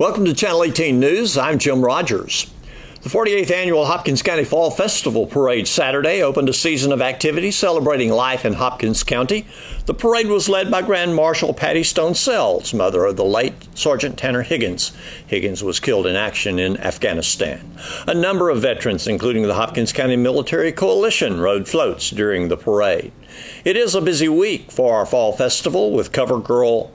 Welcome to Channel 18 News. I'm Jim Rogers. The 48th Annual Hopkins County Fall Festival Parade Saturday opened a season of activity celebrating life in Hopkins County. The parade was led by Grand Marshal Patty Stone Sells, mother of the late Sergeant Tanner Higgins. Higgins was killed in action in Afghanistan. A number of veterans, including the Hopkins County Military Coalition, rode floats during the parade. It is a busy week for our Fall Festival, with cover girl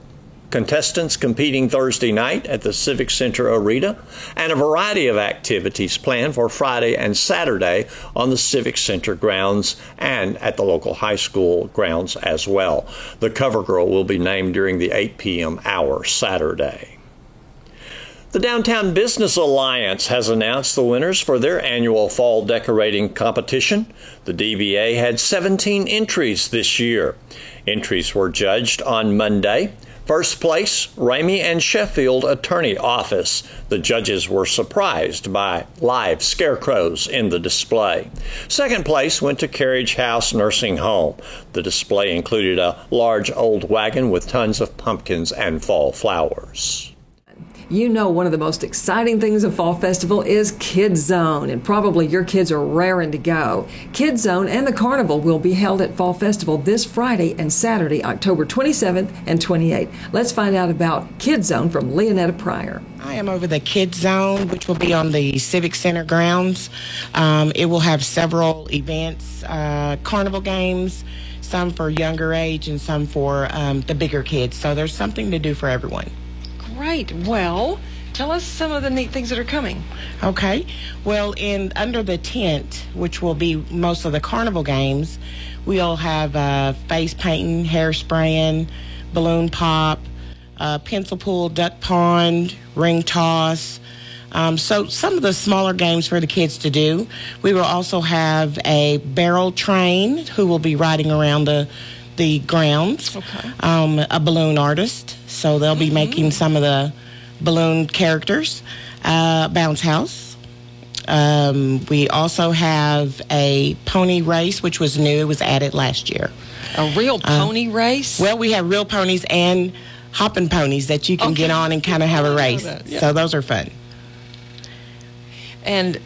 contestants competing Thursday night at the Civic Center Arena, and a variety of activities planned for Friday and Saturday on the Civic Center grounds and at the local high school grounds as well. The cover girl will be named during the 8 p.m. hour Saturday. The Downtown Business Alliance has announced the winners for their annual fall decorating competition. The DBA had 17 entries this year. Entries were judged on Monday. First place, Ramey and Sheffield Attorney Office. The judges were surprised by live scarecrows in the display. Second place went to Carriage House Nursing Home. The display included a large old wagon with tons of pumpkins and fall flowers. You know, one of the most exciting things of Fall Festival is Kids Zone, and probably your kids are raring to go. Kids Zone and the Carnival will be held at Fall Festival this Friday and Saturday, October 27th and 28th. Let's find out about Kids Zone from Leonetta Pryor. I am over the Kids Zone, which will be on the Civic Center grounds. It will have several events, carnival games, some for younger age and some for the bigger kids. So there's something to do for everyone. Great. Well, tell us some of the neat things that are coming. Okay. Well, under the tent, which will be most of the carnival games, we'll have face painting, hair spraying, balloon pop, pencil pool, duck pond, ring toss. So some of the smaller games for the kids to do. We will also have a barrel train who will be riding around the grounds. Okay. A balloon artist. So they'll be making some of the balloon characters. Bounce house. We also have a pony race, which was new. It was added last year. A real pony race? Well, we have real ponies and hopping ponies that you can get on and kind of have a race. Yeah. So those are fun. And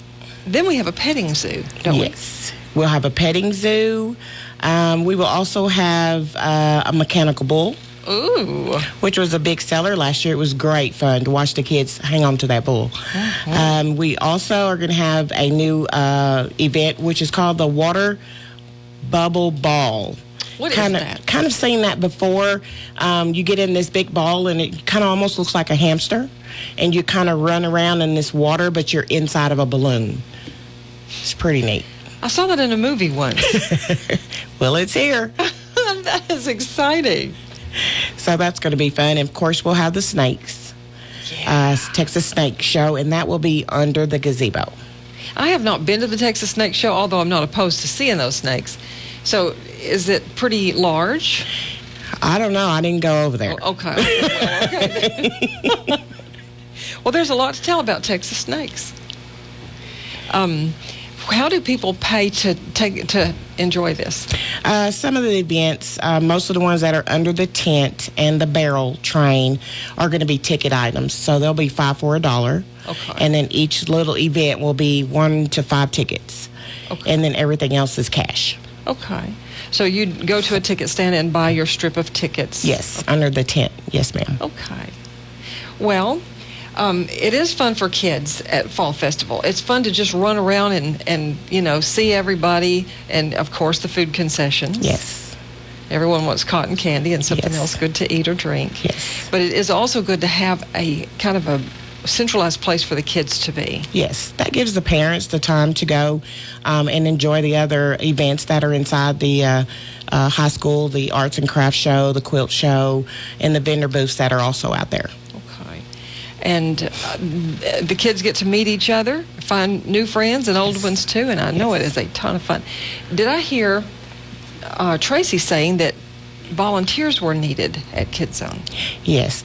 then we have a petting zoo, don't we? Yes. We'll have a petting zoo. We will also have a mechanical bull. Ooh. Which was a big seller last year. It was great fun to watch the kids hang on to that bull. Mm-hmm. We also are going to have a new event, which is called the Water Bubble Ball. What is that? Kind of seen that before. You get in this big ball, and it kind of almost looks like a hamster. And you kind of run around in this water, but you're inside of a balloon. It's pretty neat. I saw that in a movie once. Well, it's here. That is exciting. So that's going to be fun. And, of course, we'll have the snakes. Yeah. Texas Snake Show, and that will be under the gazebo. I have not been to the Texas Snake Show, although I'm not opposed to seeing those snakes. So is it pretty large? I don't know. I didn't go over there. Oh, okay. Well, okay. Well, there's a lot to tell about Texas snakes. How do people pay to enjoy this? Some of the events, most of the ones that are under the tent and the barrel train are going to be ticket items. So they'll be $5 for $1. Okay. And then each little event will be 1 to 5 tickets. Okay. And then everything else is cash. Okay. So you'd go to a ticket stand and buy your strip of tickets? Yes, okay. Under the tent. Yes, ma'am. Okay. Well, it is fun for kids at Fall Festival. It's fun to just run around and see everybody, and of course the food concessions. Yes. Everyone wants cotton candy and something else good to eat or drink. Yes. But it is also good to have a kind of a centralized place for the kids to be. Yes, that gives the parents the time to go and enjoy the other events that are inside the high school, the arts and crafts show, the quilt show, and the vendor booths that are also out there. And the kids get to meet each other, find new friends and old ones too, and I know it is a ton of fun. Did I hear Tracy saying that volunteers were needed at Kids Zone? Yes.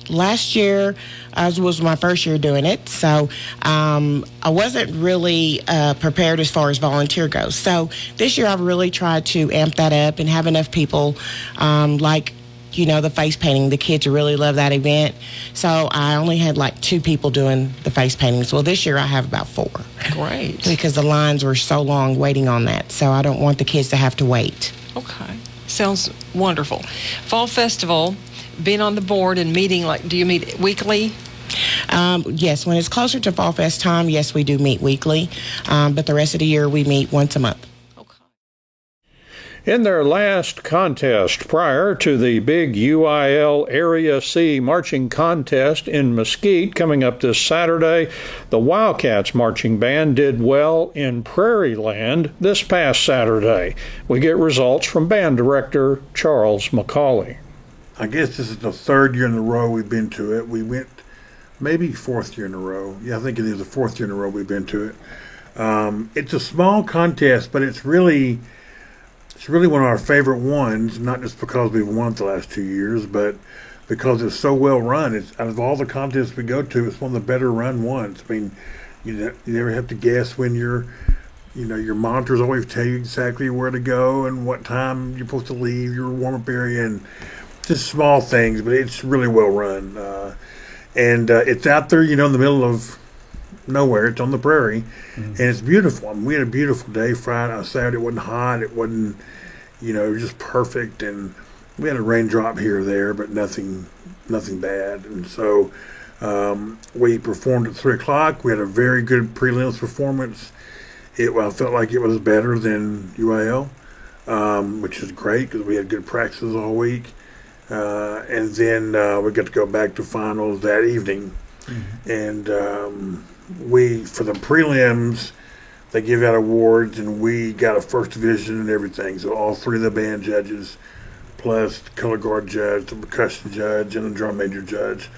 Last year was my first year doing it, so I wasn't really prepared as far as volunteer goes. So this year I've really tried to amp that up and have enough people like the face painting. The kids really love that event. So I only had like 2 people doing the face paintings. Well, this year I have about 4. Great. Because the lines were so long waiting on that. So I don't want the kids to have to wait. Okay. Sounds wonderful. Fall Festival, being on the board and meeting, do you meet weekly? Yes, when it's closer to Fall Fest time, yes, we do meet weekly. But the rest of the year, we meet once a month. In their last contest prior to the big UIL Area C marching contest in Mesquite coming up this Saturday, the Wildcats marching band did well in Prairie Land this past Saturday. We get results from band director Charles McCauley. I guess this is the 3rd year in a row we've been to it. We went maybe 4th year in a row. Yeah, I think it is the 4th year in a row we've been to it. It's a small contest, but it's really one of our favorite ones, not just because we've won it the last 2 years, but because it's so well run. It's out of all the contests we go to, it's one of the better run ones. I mean, you never have to guess when your monitors always tell you exactly where to go and what time you're supposed to leave your warm-up area, and just small things, but it's really well run. And it's out there, in the middle of nowhere. It's on the prairie, and it's beautiful. I mean, we had a beautiful day Saturday. It wasn't hot. It wasn't, it was just perfect. And we had a raindrop here or there, but nothing bad. And so we performed at 3 o'clock. We had a very good prelims performance. I felt like it was better than UIL, which is great because we had good practices all week. And then we got to go back to finals that evening. And for the prelims, they give out awards, and we got a first division and everything. So all 3 of the band judges, plus the color guard judge, the percussion judge, and the drum major judge,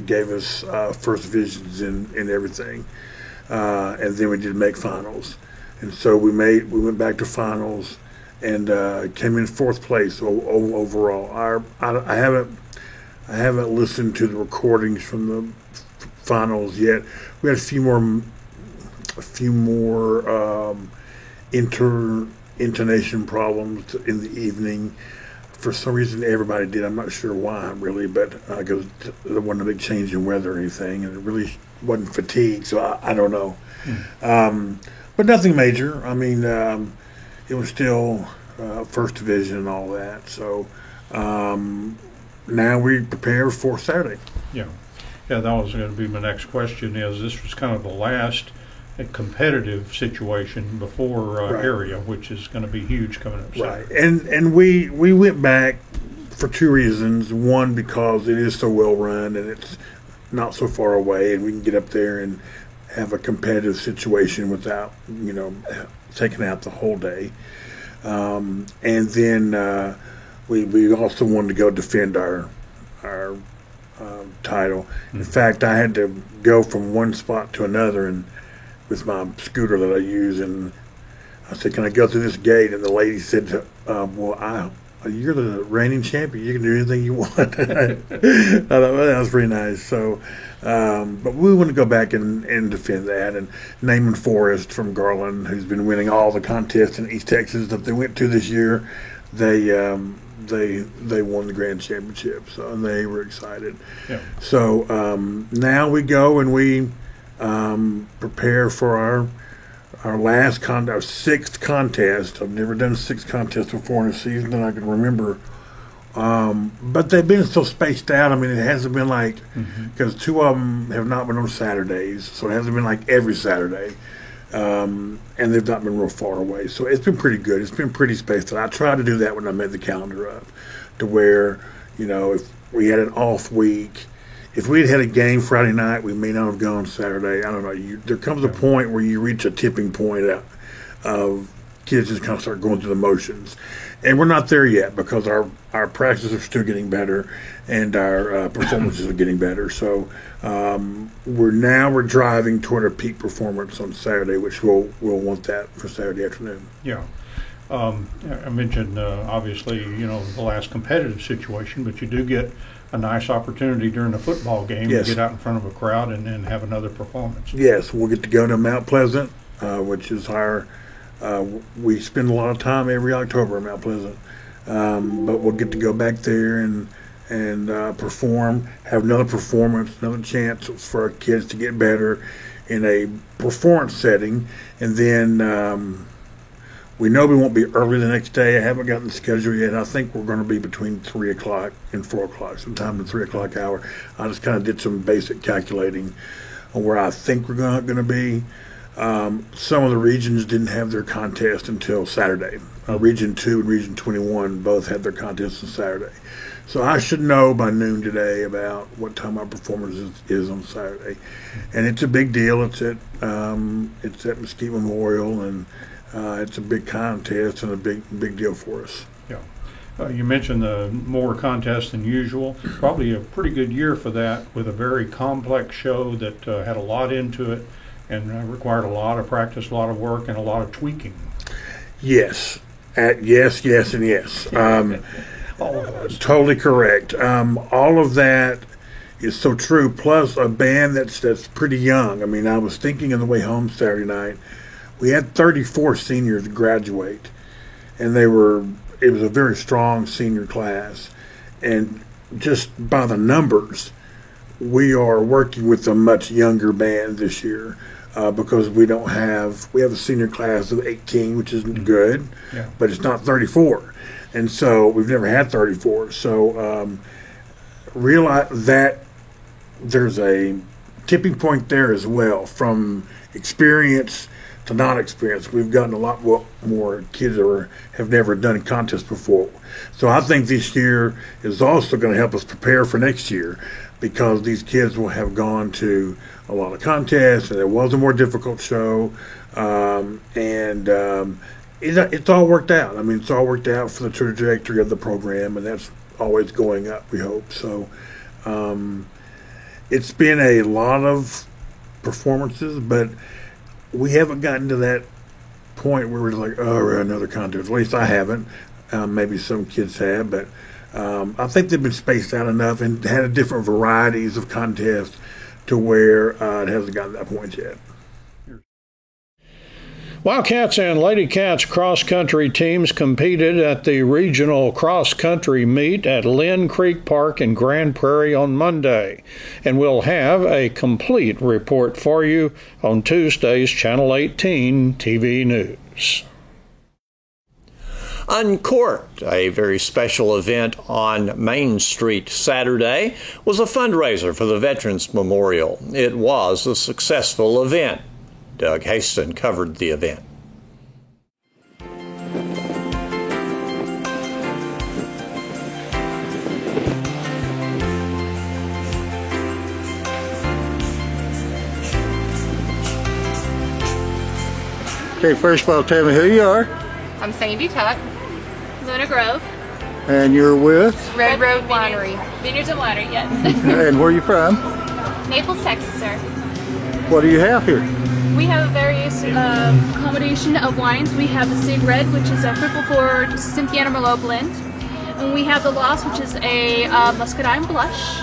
gave us first divisions in everything. And then we did make finals. And so we went back to finals and came in 4th place overall. I haven't listened to the recordings from the finals yet. We had a few more intonation problems in the evening. For some reason, everybody did. I'm not sure why, really, but because there wasn't a big change in weather or anything, and it really wasn't fatigue, so I don't know. But nothing major. I mean, it was still first division and all that. So now we prepare for Saturday. Yeah, that was going to be my next question. This was kind of the last competitive situation before area, which is going to be huge coming up Saturday. Right, and we went back for 2 reasons. One, because it is so well run and it's not so far away, and we can get up there and have a competitive situation without taking out the whole day. And then we also wanted to go defend our title. In fact, I had to go from one spot to another and with my scooter that I use, and I said, "Can I go through this gate?" And the lady said, "You're the reigning champion. You can do anything you want." I thought, well, that was pretty nice. So, but we want to go back and defend that. And Naaman Forrest from Garland, who's been winning all the contests in East Texas that they went to this year, they won the grand championship. So, and they were excited. Yeah. So now we go and we prepare for our our 6th contest. I've never done 6 contests before in a season that I can remember. But they've been so spaced out. I mean, it hasn't been like, because 2 of them have not been on Saturdays, so it hasn't been like every Saturday. And they've not been real far away. So it's been pretty good. It's been pretty spaced out. I try to do that when I made the calendar up, to where, if we had an off week, if we had a game Friday night, we may not have gone Saturday. I don't know. There comes a point where you reach a tipping point of kids just kind of start going through the motions. And we're not there yet because our practices are still getting better and our performances are getting better. So we're driving toward a peak performance on Saturday, which we'll want that for Saturday afternoon. Yeah. I mentioned, obviously, the last competitive situation, but you do get a nice opportunity during a football game to get out in front of a crowd and have another performance. Yes, we'll get to go to Mount Pleasant, which is we spend a lot of time every October in Mount Pleasant, but we'll get to go back there and and perform, have another performance, another chance for our kids to get better in a performance setting. And then we know we won't be early the next day. I haven't gotten the schedule yet. I think we're going to be between 3 o'clock and 4 o'clock, sometime in the 3 o'clock hour. I just kind of did some basic calculating on where I think we're going to be. Some of the regions didn't have their contest until Saturday. Region 2 and Region 21 both had their contest on Saturday. So I should know by noon today about what time our performance is on Saturday. And it's a big deal. It's at Mesquite Memorial, and it's a big contest and a big deal for us. Yeah. You mentioned the more contests than usual. Probably a pretty good year for that, with a very complex show that had a lot into it and required a lot of practice, a lot of work, and a lot of tweaking. Yes. Yes, and yes. All of those. Totally correct. All of that is so true. Plus a band that's pretty young. I mean, I was thinking on the way home Saturday night, we had 34 seniors graduate, and it was a very strong senior class. And just by the numbers, we are working with a much younger band this year. Because we have a senior class of 18, which isn't good, but it's not 34. And so we've never had 34. So realize that there's a tipping point there as well, from experience to non-experience. We've gotten a lot more kids that have never done a contest before. So I think this year is also going to help us prepare for next year, because these kids will have gone to a lot of contests, and it was a more difficult show, it's all worked out. I mean, it's all worked out for the trajectory of the program, and that's always going up, we hope. So it's been a lot of performances, but we haven't gotten to that point where we're like, oh, we're another contest. At least I haven't. Maybe some kids have, but I think they've been spaced out enough and had different varieties of contests to where it hasn't gotten to that point yet. Wildcats and Lady Cats cross-country teams competed at the regional cross-country meet at Lynn Creek Park in Grand Prairie on Monday, and we'll have a complete report for you on Tuesday's Channel 18 TV News. Uncorked, a very special event on Main Street Saturday, was a fundraiser for the Veterans Memorial. It was a successful event. Doug Haston covered the event. Okay, first of all, tell me who you are. I'm Sandy Tuck. Luna Grove. And you're with? Red Road Winery. Vineyards and Winery, yes. And where are you from? Naples, Texas, sir. What do you have here? We have a various combination of wines. We have the Sig Red, which is a triple pour Cynthiana Merlot blend. And we have the Lost, which is a muscadine blush.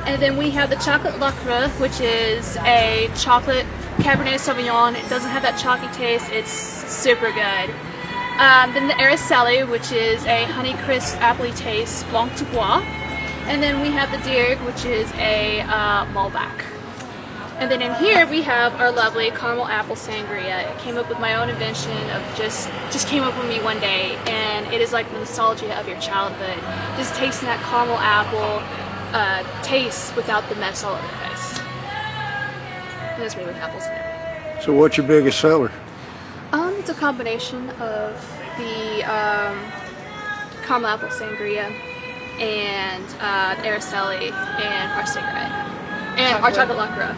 And then we have the Chocolate Lacre, which is a chocolate Cabernet Sauvignon. It doesn't have that chalky taste. It's super good. Then the Araceli, which is a honey crisp apple taste Blanc de Bois. And then we have the Dierg, which is a Malbec. And then in here we have our lovely caramel apple sangria. It came up with my own invention of just came up with me one day, and it is like the nostalgia of your childhood. Just tasting that caramel apple taste without the mess all over the place. And it's made with apples in it. So what's your biggest seller? It's a combination of the caramel apple sangria and the Araceli and our cigarette. And our chocolate lacra.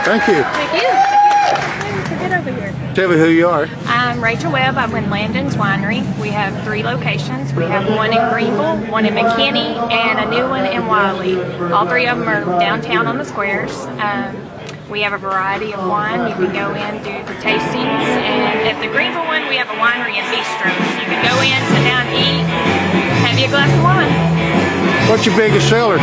Thank you. Thank you. Get over here. Tell me who you are. I'm Rachel Webb. I'm with Landon's Winery. We have 3 locations. We have one in Greenville, one in McKinney, and a new one in Wiley. All 3 of them are downtown on the squares. We have a variety of wine. You can go in, do the tastings, and at the Greenville one, we have a winery and bistro. So you can go in, sit down, eat, have you a glass of wine. What's your biggest seller?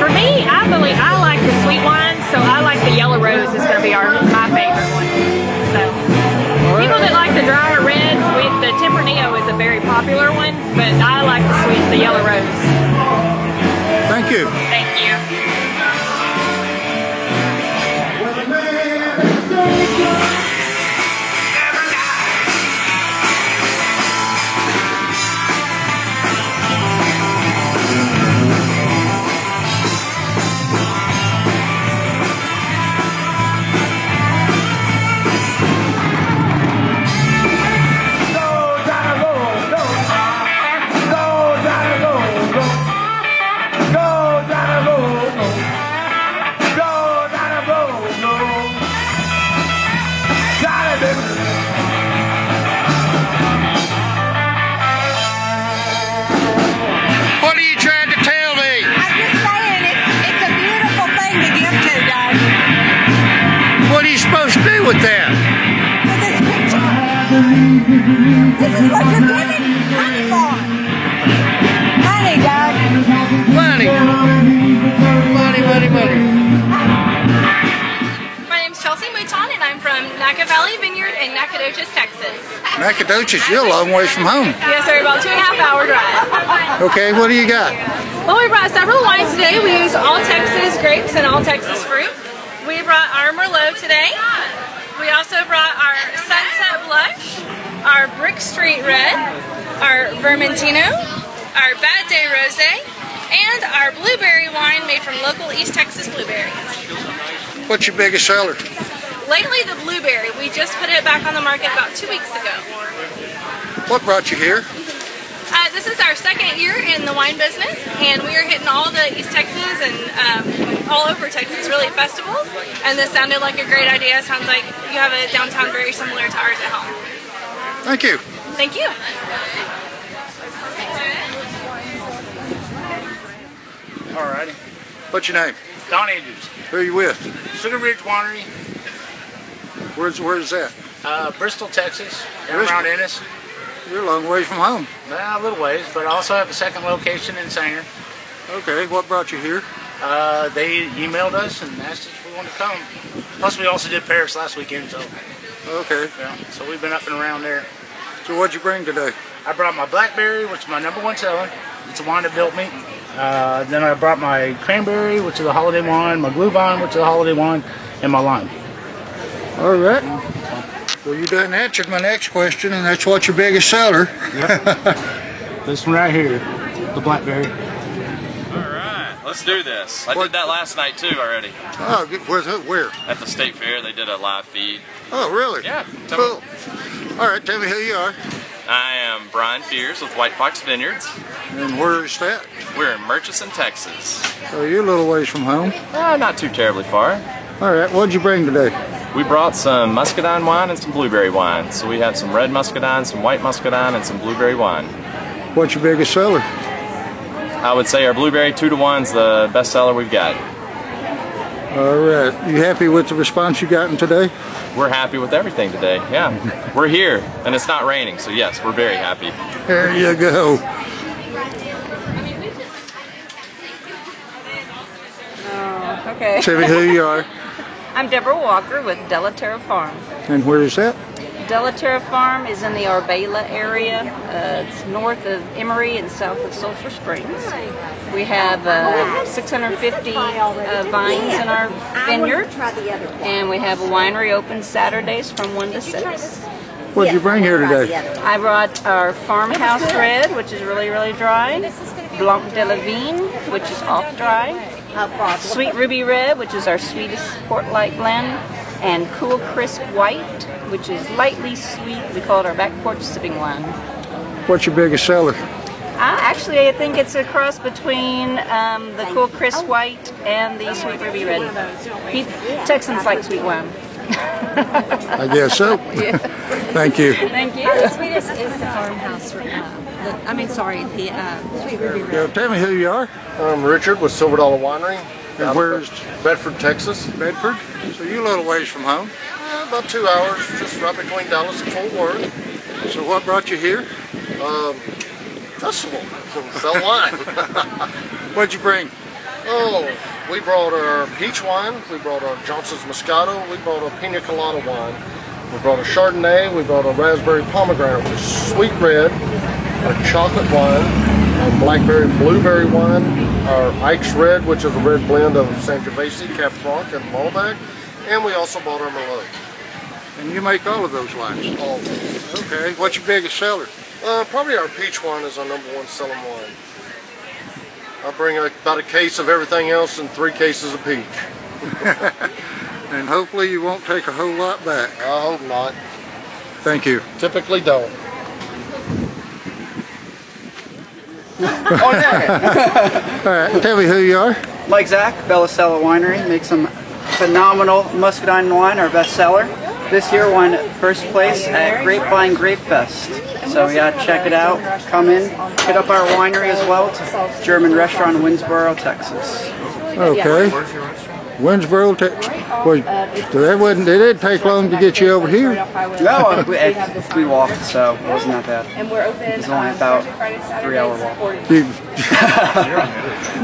For me, I like the sweet wines, so I like the Yellow Rose is going to be my favorite one. So people that like the drier reds with the the Tempranillo is a very popular one, but I like the sweet, the yellow rose. Thank you. Thank you. What are you trying to tell me? I'm just saying, it's a beautiful thing to give to, Doug. What are you supposed to do with that? With this picture. This is what you're giving money for. Money, Doug. Money. Money. My name's Ch.18, and I'm from Naka Valley Vineyard in Nacogdoches, Texas. Nacogdoches, you're a long ways from home. Yes, sir, about 2.5 hour drive. Okay, what do you got? Well, we brought several wines today. We use all Texas grapes and all Texas fruit. We brought our Merlot today. We also brought our Sunset Blush, our Brick Street Red, our Vermentino, our Bad Day Rosé, and our blueberry wine made from local East Texas blueberries. What's your biggest seller? Lately, the blueberry. We just put it back on the market about 2 weeks ago. What brought you here? This is our second year in the wine business, and we are hitting all the East Texas and all over Texas, really, festivals. And this sounded like a great idea. It sounds like you have a downtown very similar to ours at home. Thank you. Thank you. Alrighty. What's your name? Don Andrews. Who are you with? Sugar Ridge Winery, Where's that? Bristol, Texas, Bristol. around Ennis. You're a long ways from home. Well, a little ways, but I also have a second location in Sanger. Okay, what brought you here? They emailed us and asked us if we wanted to come. Plus, we also did Paris last weekend, so Okay. yeah. So we've been up and around there. So what'd you bring today? I brought my Blackberry, which is my #1 seller. It's a wine that built me. Then I brought my Cranberry, which is a holiday wine, my Glühwein, which is a holiday wine, and my Lime. All right. Well, you done answered my next question, and that's what's your biggest seller. This one right here, the Blackberry. All right, let's do this. I did that last night too already. Oh, where? At the state fair, they did a live feed. Oh, really? Yeah. Cool. All right, tell me who you are. I am Brian Fears with White Fox Vineyards. And where's that? We're in Murchison, Texas. So you're a little ways from home. Not too terribly far. All right, what'd you bring today? We brought some muscadine wine and some blueberry wine. So we have some red muscadine, some white muscadine, and some blueberry wine. What's your biggest seller? I would say our blueberry 2-to-1 is the best seller we've got. All right, you happy with the response you gotten today? We're happy with everything today, yeah. We're here, and it's not raining, so yes, we're very happy. There you go. Okay. Tell me who you are. I'm Deborah Walker with Delaterra Farm. And where is that? Delaterra Farm is in the Arbela area. It's north of Emory and south of Sulphur Springs. We have 650 vines in our vineyard, and we have a winery open Saturdays from 1 to 6. What did you bring here today? I brought our Farmhouse Red, which is really, really dry, Blanc de la Vigne, which is off dry, Sweet Ruby Red, which is our sweetest port-like blend, and Cool Crisp White, which is lightly sweet. We call it our back porch sipping wine. What's your biggest seller? Actually, I think it's a cross between the Cool Crisp White and the Sweet Ruby Red. Texans like sweet wine. I guess so. Yeah. Thank you. Thank you. The sweetest is the farmhouse. Sweet Ruby Red. Yeah, tell me who you are. I'm Richard with Silver Dollar Winery. And where's Bedford, Texas? Bedford? So you're a little ways from home. About 2 hours, just right between Dallas and Fort Worth. So what brought you here? Festival. Sell wine. What'd you bring? Oh, we brought our peach wine. We brought our Johnson's Moscato. We brought our Pina Colada wine. We brought a Chardonnay, we brought a raspberry pomegranate, which is sweet red, our chocolate wine, our blackberry blueberry wine, our Ike's Red, which is a red blend of Sangiovese, Cab Franc, and Malbec, and we also bought our Merlot. And you make all of those wines? All of them. Okay. What's your biggest seller? Probably our peach wine is our #1 selling wine. I bring about a case of everything else and 3 cases of peach. And hopefully you won't take a whole lot back. I hope not. Thank you. Typically don't. All right, tell me who you are. Mike Zach, Bellicella Winery, makes some phenomenal muscadine wine, our best seller. This year won first place at Grapevine Grape Fest. So yeah, check it out. Come in, hit up our winery as well. It's a German restaurant in Winsboro, Texas. Okay. Winsboro, Texas. Well, it didn't take long to get you over here. No, we walked, so it wasn't that bad. It was only about a 3-hour walk.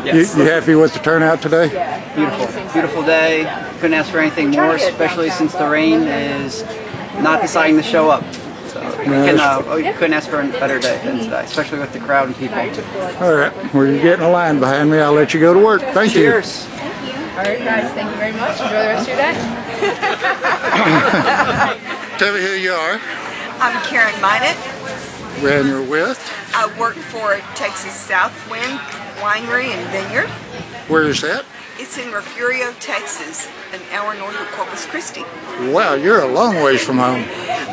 You happy with the turnout today? Beautiful. Beautiful day. Couldn't ask for anything more, especially since the rain is not deciding to show up. So you couldn't ask for a better day than today, especially with the crowd and people. All right. Well, you're getting a line behind me. I'll let you go to work. Thank you. Cheers. All right, guys, thank you very much. Enjoy the rest of your day. Tell me who you are. I'm Karen Minot. And you're with? I work for Texas Southwind Winery and Vineyard. Where is that? It's in Refugio, Texas, an hour north of Corpus Christi. Wow, you're a long ways from home.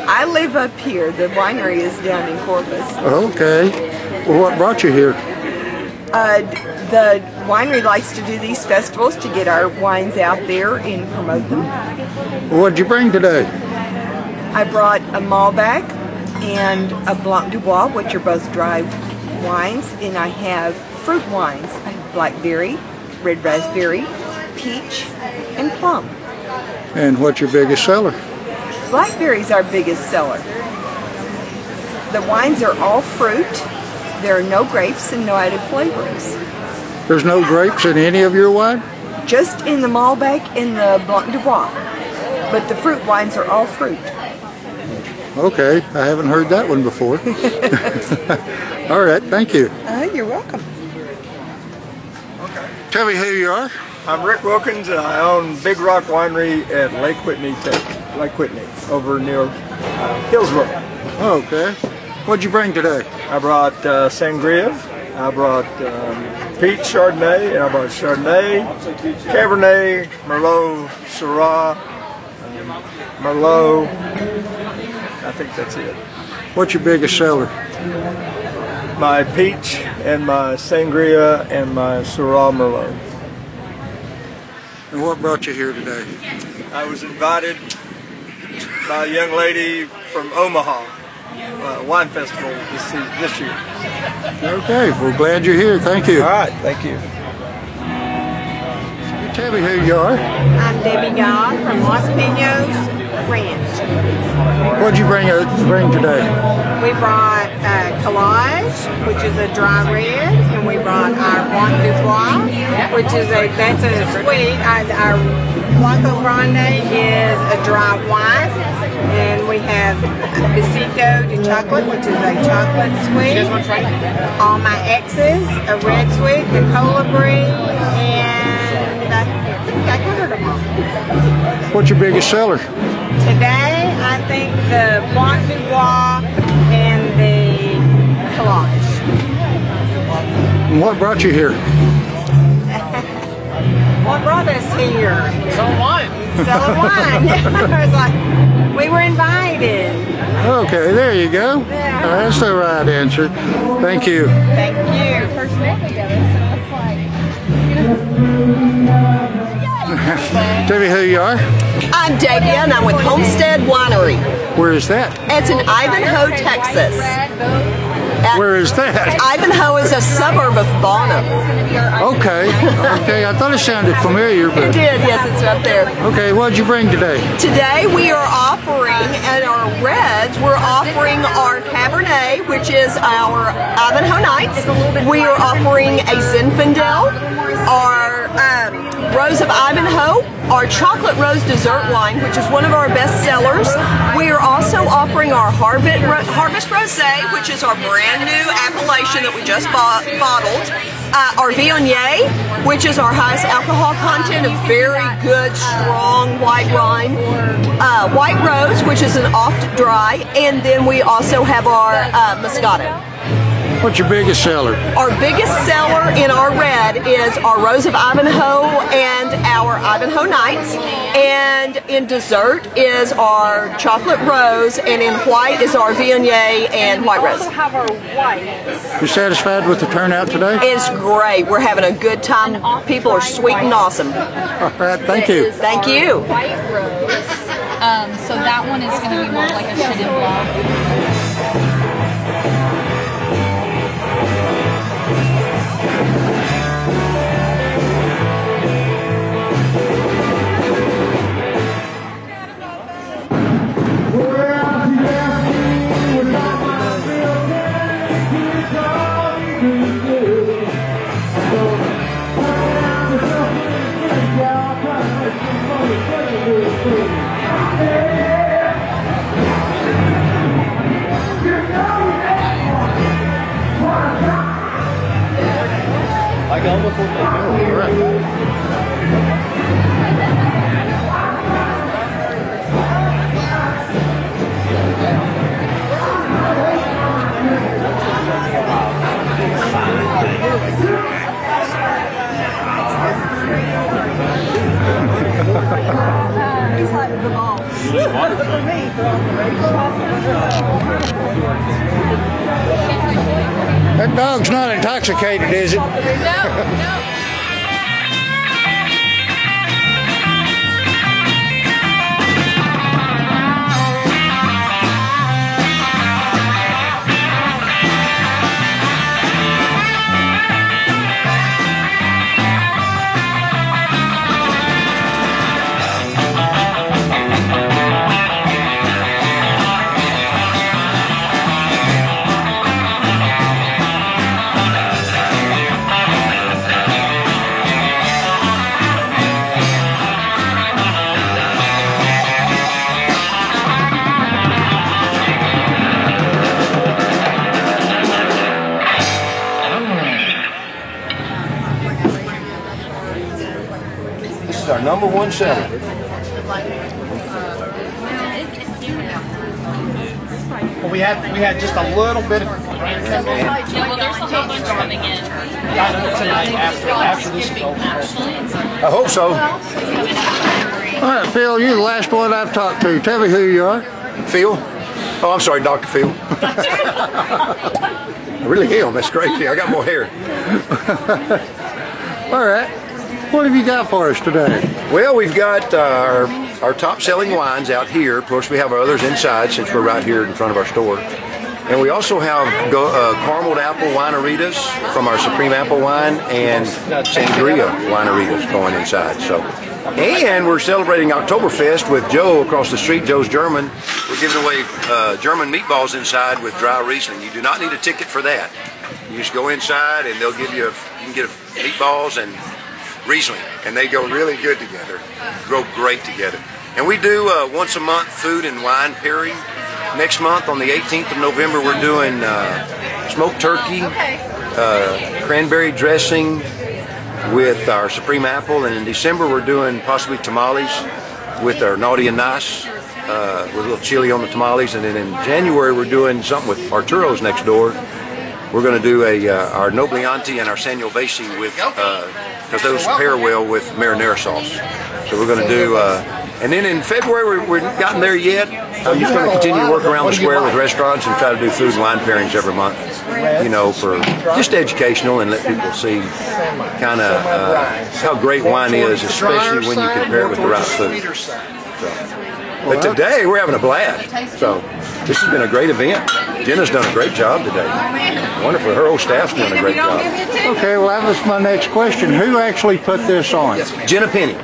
I live up here. The winery is down in Corpus. Okay. Well, what brought you here? The winery likes to do these festivals to get our wines out there and promote them. What'd you bring today? I brought a Malbec and a Blanc du Bois, which are both dry wines, and I have fruit wines. I have blackberry, red raspberry, peach, and plum. And what's your biggest seller? Blackberry's our biggest seller. The wines are all fruit. There are no grapes and no added flavorings. There's no grapes in any of your wine? Just in the Malbec and the Blanc du Bois. But the fruit wines are all fruit. Okay, I haven't heard that one before. All right, thank you. You're welcome. Tell me who you are. I'm Rick Wilkins, and I own Big Rock Winery at Lake Whitney, over near Hillsboro. Okay. What'd you bring today? I brought sangria, I brought peach Chardonnay, and I brought Chardonnay, Cabernet, Merlot, Syrah, Merlot. I think that's it. What's your biggest seller? My peach and my sangria and my Syrah Merlot. And what brought you here today? I was invited by a young lady from Omaha. Wine festival this year. Okay, we're glad you're here. Thank you. All right, thank you. Tell me who you are. I'm Debbie Dodd from Los Pinos Ranch. What'd you bring today? We brought Collage, which is a dry red, and we brought our Blanc du Bois, which is that's a sweet. Our Blanco Grande is a dry wine, and we have Besito de Chocolate, which is a chocolate sweet. All my X's, a red sweet, the Cola Brie, and I think I covered them all. What's your biggest seller? Today, I think the Blanc du Bois and the Collage. And what brought you here? What brought us here? Selling wine. Selling wine. I was like, we were invited. Okay, there you go. Yeah. That's the right answer. Thank you. Thank you. First met together, so it's like, Tell me who you are. I'm Davia, and I'm with Homestead Winery. Where is that? It's in Ivanhoe, Texas. Where is that? Ivanhoe is a suburb of Bonham. Okay, okay. I thought it sounded familiar, but... It did, yes, it's up there. Okay, what'd you bring today? Today we are offering, at our Reds, we're offering our Cabernet, which is our Ivanhoe Nights. We are offering a Zinfandel, our Rose of Ivanhoe, our chocolate rose dessert wine, which is one of our best sellers. We are also offering our Harvest Rosé, which is our brand new appellation that we just bottled. Our Viognier, which is our highest alcohol content, a very good, strong white wine. White Rose, which is an oft dry, and then we also have our Moscato. What's your biggest seller? Our biggest seller in our red is our Rose of Ivanhoe and our Ivanhoe Nights. And in dessert is our chocolate rose, and in white is our Viognier and white rose. We also have our white. You satisfied with the turnout today? It's great. We're having a good time. People are sweet and awesome. All right, thank you. Thank you. White rose. So that one is going to be more like a Chenin Blanc. Like almost what they do. He's like the ball. For me, That dog's not intoxicated, is it? No. Our number one seller. Well, we had just a little bit of Yeah, well, there's a whole bunch coming in. tonight after this is over. I hope so. All right, Phil, you're the last one I've talked to. Tell me who you are. Phil? Oh, I'm sorry, Dr. Phil. I really am. That's crazy. I got more hair. All right. What have you got for us today? Well, we've got our top-selling wines out here. Of course, we have our others inside since we're right here in front of our store. And we also have carameled apple wineritas from our Supreme Apple Wine and Sangria wineritas going inside. So, and we're celebrating Oktoberfest with Joe across the street, Joe's German. We're giving away German meatballs inside with dry Riesling. You do not need a ticket for that. You just go inside and they'll give you, you can get meatballs and Riesling, and they go really good together, go great together. And we do once a month food and wine pairing. Next month on the 18th of November we're doing smoked turkey, cranberry dressing with our Supreme Apple, and in December we're doing possibly tamales with our Naughty and Nice, with a little chili on the tamales, and then in January we're doing something with Arturo's next door. We're going to do our Noblianti and our Sangiovese with, because those pair well with marinara sauce. So we're going to do, and then in February, we're not gotten there yet. I'm just going to continue to work around the square with restaurants and try to do food and wine pairings every month, you know, for just educational and let people see kind of how great wine is, especially when you compare it with the right food. So. But today we're having a blast. So this has been a great event. Jenna's done a great job today. Wonderful. Her whole staff's doing a great job. Okay, well that was my next question. Who actually put this on? Jenna Penny.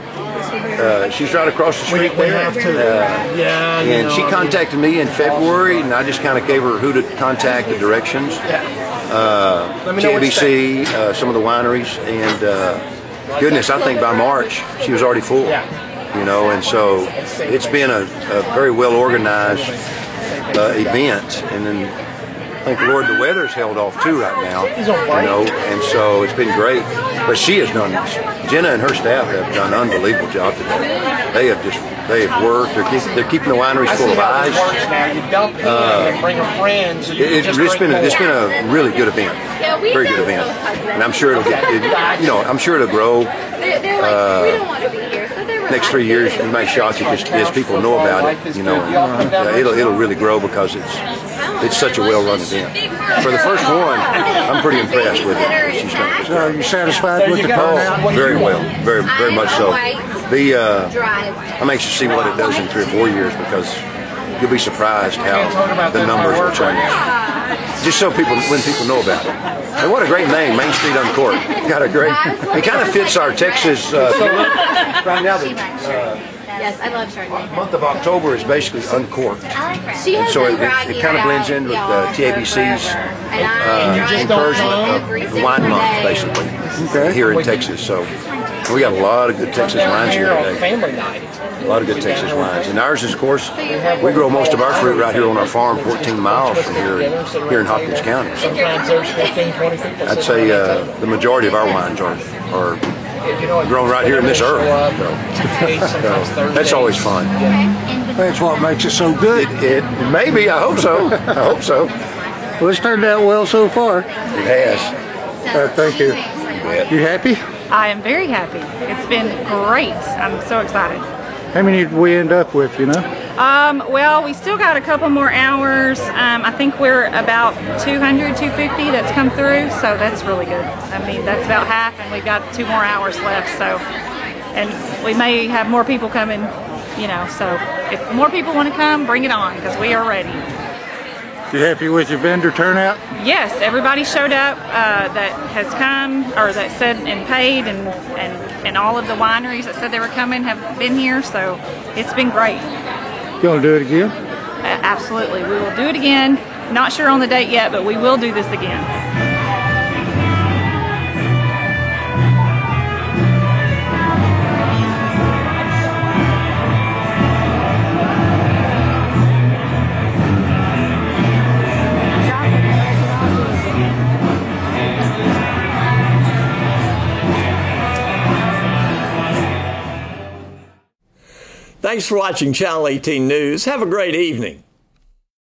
She's right across the street there. And she contacted me in February, and I just kind of gave her who to contact, the directions. TABC, some of the wineries, and goodness, I think by March she was already full. You know, and so it's been a very well organized event, and then thank the Lord the weather's held off too right now, you know, and so it's been great. But she has done, Jenna and her staff have done an unbelievable job today. They have worked. They're keeping the wineries full of eyes. It's been a really good event, very good event, and I'm sure it'll get, I'm sure it'll grow. Next 3 years, you might shock you just as people know about it. You know, it'll really grow because it's such a well-run event. For the first one, I'm pretty impressed with it. She's done. So are you satisfied with the turnout? Very well, very much so. I'm anxious to see what it does in 3 or 4 years because you'll be surprised how the numbers will change. Just so when people know about it. And what a great name, Main Street Uncorked. Got a great. It kind of fits our Texas. Right now, yes, I love Chardonnay. The month of October is basically uncorked, and so it kind of blends in with TABC's encouragement of the wine month, basically, here in Texas. So we got a lot of good Texas wines here today. A lot of good Texas wines, and ours is, of course, we grow most of our fruit right here on our farm, 14 miles from here in Hopkins County. So I'd say the majority of our wines are grown right here in this earth. So that's always fun. That's what makes it so good. It maybe. I hope so. I hope so. Well, it's turned out well so far. It has. Thank you. You happy? I am very happy. It's been great. I'm so excited. How many did we end up with, you know? Well, we still got a couple more hours. I think we're about 200, 250 that's come through, so that's really good. I mean, that's about half, and we've got 2 more hours left, so, and we may have more people coming, you know, so if more people want to come, bring it on, because we are ready. You happy with your vendor turnout? Yes, everybody showed up that has come, or that said and paid, and all of the wineries that said they were coming have been here, so it's been great. You want to do it again? Absolutely, we will do it again. Not sure on the date yet, but we will do this again. Thanks for watching Channel 18 News. Have a great evening.